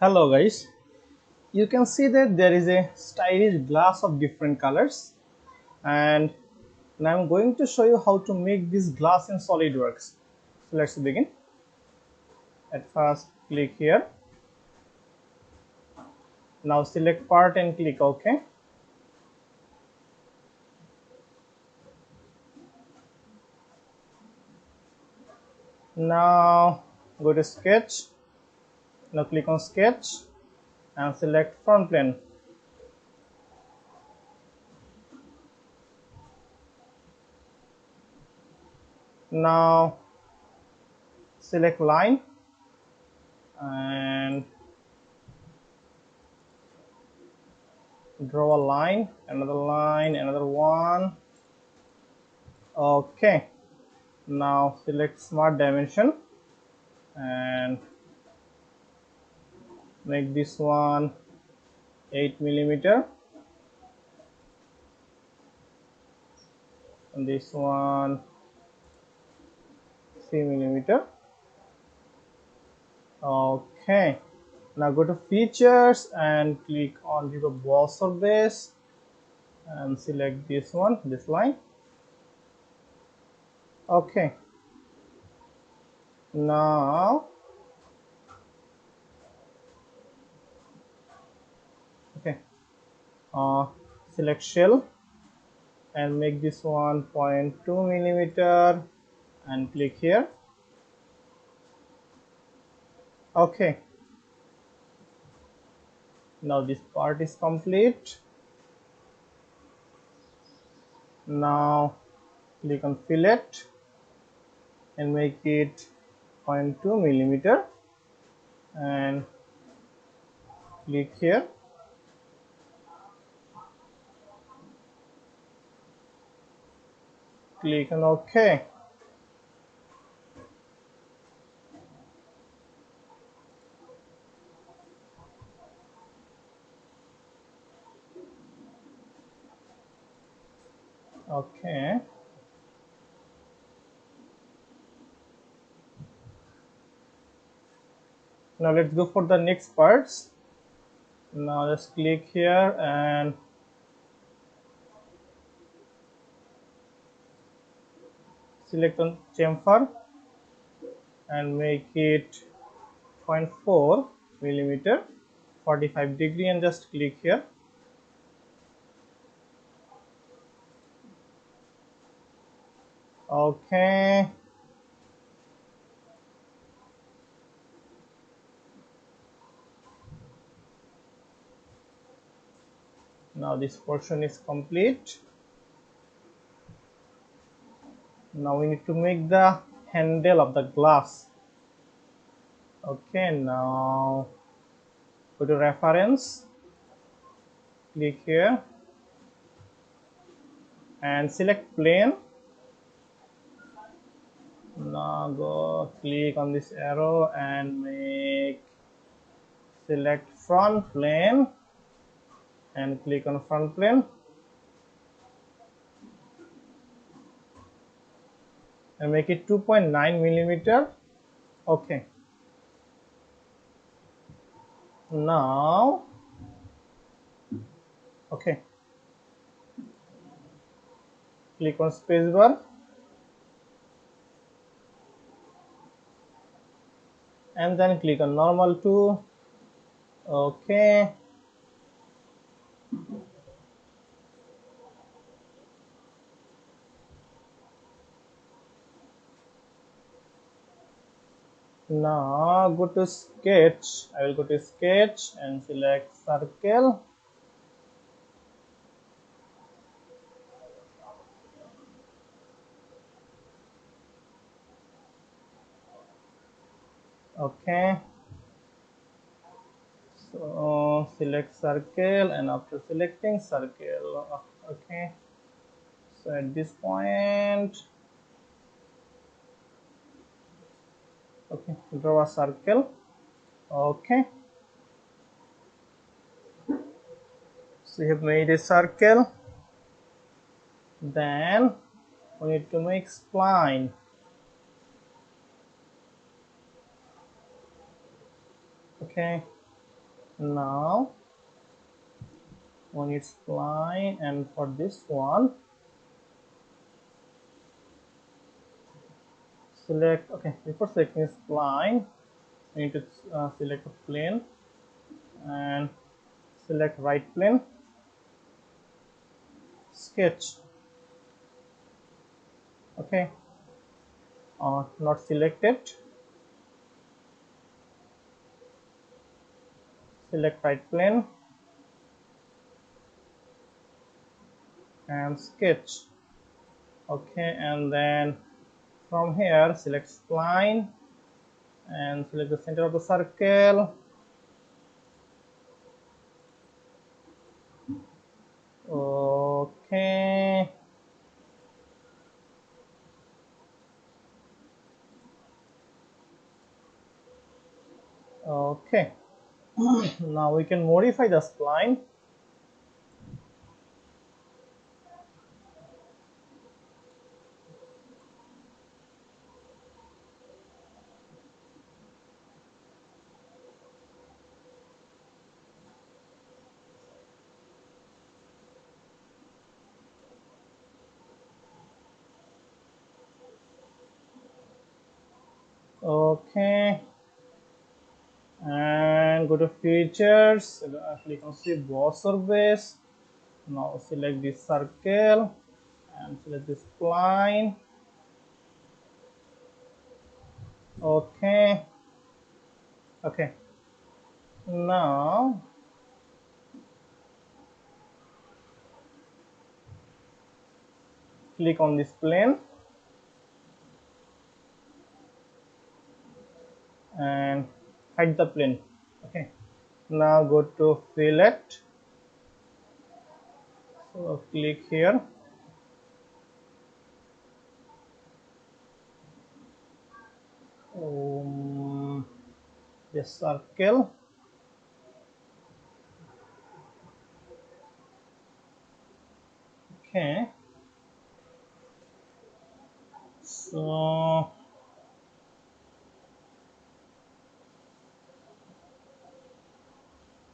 Hello guys, you can see that there is a stylish glass of different colors, and now I'm going to show you how to make this glass in SolidWorks. So let's begin. At first click here. Now select part and click OK. Now go to sketch. Now click on sketch and select front plane. Now select line and draw a line, another one. Okay, now select smart dimension and make this one 8 millimeter and this one 3 millimeter. Okay, now go to features and click on the ball surface and select this one, this line. Okay, now select shell and make this one 0.2 millimeter and click here. Okay, now this part is complete. Now click on fillet and make it 0.2 millimeter and click here. Click on OK. Okay. Now let's go for the next parts. Now just click here and select on chamfer and make it 0.4 millimeter 45 degree and just click here. Okay, now this portion is complete. Now we need to make the handle of the glass. Okay, now go to reference, click here and select plane. Now go click on this arrow and select front plane and click on front plane and make it 2.9 millimeter. Okay, now okay, click on spacebar and then click on normal to. Okay, now go to sketch. I will go to sketch and select circle. Okay, so select circle and after selecting circle, okay, so at this point, okay, draw a circle. Okay, so you have made a circle. Then we need to make spline. Okay, Now when it's spline, and for this one select, okay, before selecting spline I need to select a plane and select right plane, sketch. Okay, not selected, select right plane and sketch. Okay, and then from here select spline and select the center of the circle. Okay, okay. Now we can modify the spline. Okay, and go to features, click on see boss or base. Now select this circle and select this spline. Okay, okay. Now click on this plane and hide the plane. Okay, now go to fillet, so click here, this circle. Okay, so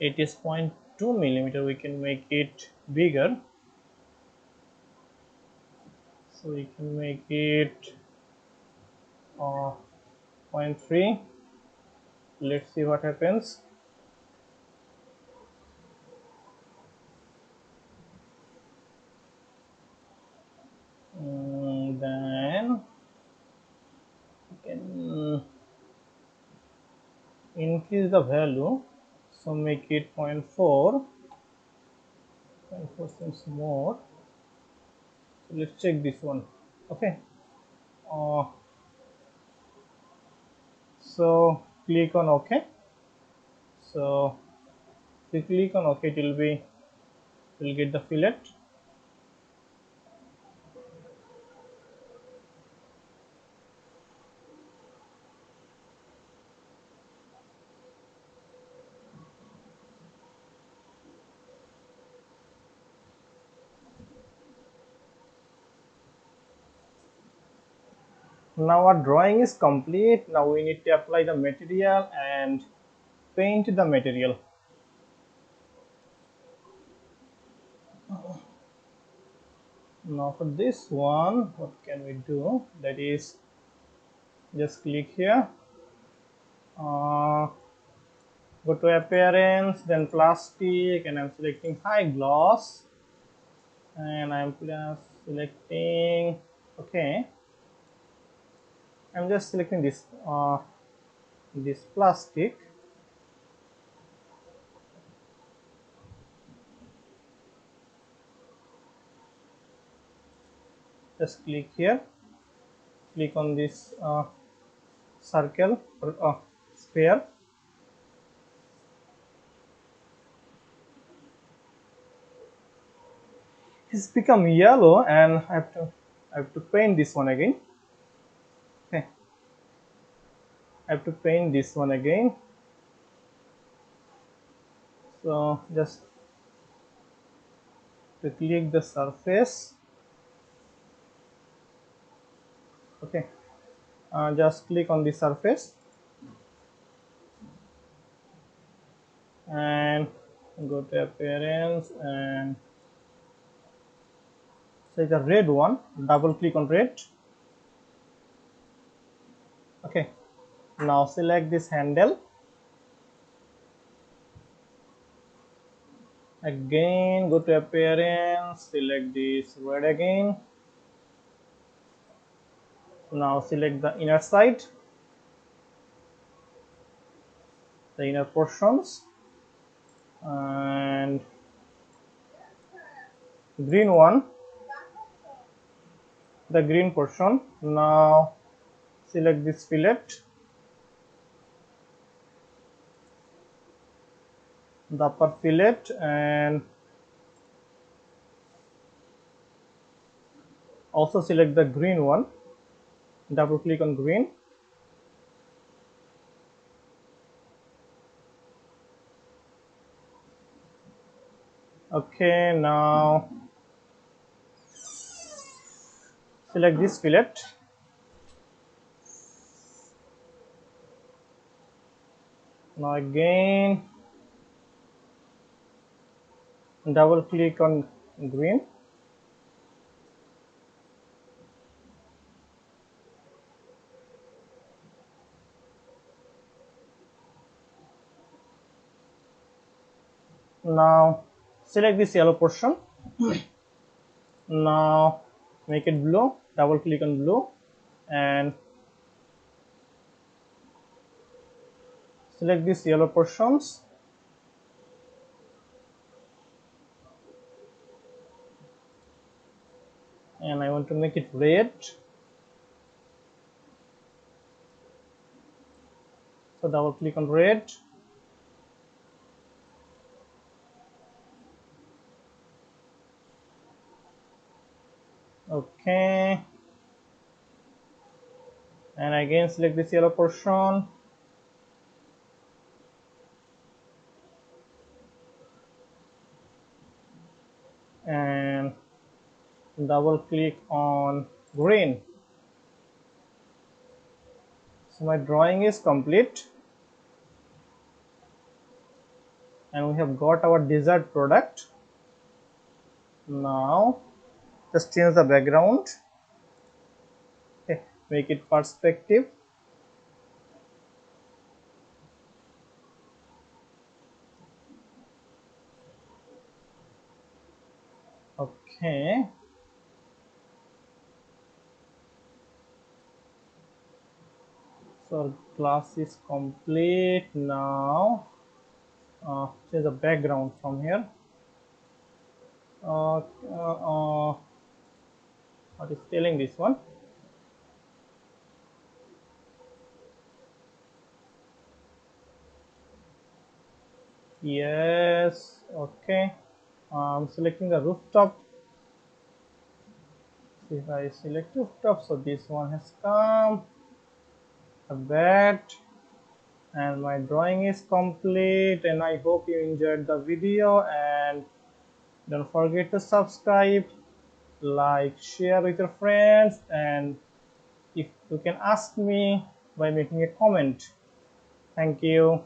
it is 0.2 millimeter. We can make it bigger, so we can make it 0.3. Let's see what happens. Then we can increase the value, so make it 0.4. 0.4 seems more, so let's check this one. Okay, uh, so click on OK. So if you click on OK, it will get the fillet. Now our drawing is complete. Now we need to apply the material and paint the material. Now for this one, what can we do? That is, just click here, go to appearance, then plastic, and I'm selecting high gloss, and I'm selecting, okay, I'm just selecting this plastic. Just click here, click on this circle or sphere. It's become yellow, and I have to paint this one again. Okay, I have to paint this one again. So just to click the surface. Okay, just click on the surface go to appearance and say the red one, double click on red. Okay, now select this handle, again go to appearance, select this red again. Now select the inner side, the inner portions, and green one, the green portion. Now select this fillet, the upper fillet, and also select the green one, double click on green. Okay, now select this fillet, now again double click on green. Now select this yellow portion, now make it blue, double click on blue, and select these yellow portions, and I want to make it red, so double click on red. Okay, and again select this yellow portion, and double click on green. So my drawing is complete, and we have got our desired product. Now just change the background, okay, make it perspective, okay, so class is complete. Now change the background from here. What is telling this one? Yes, okay. I'm selecting the rooftop. If I select rooftop, so this one has come, a bat, and my drawing is complete. And I hope you enjoyed the video, and don't forget to subscribe, like, share with your friends, and if you can ask me by making a comment. Thank you.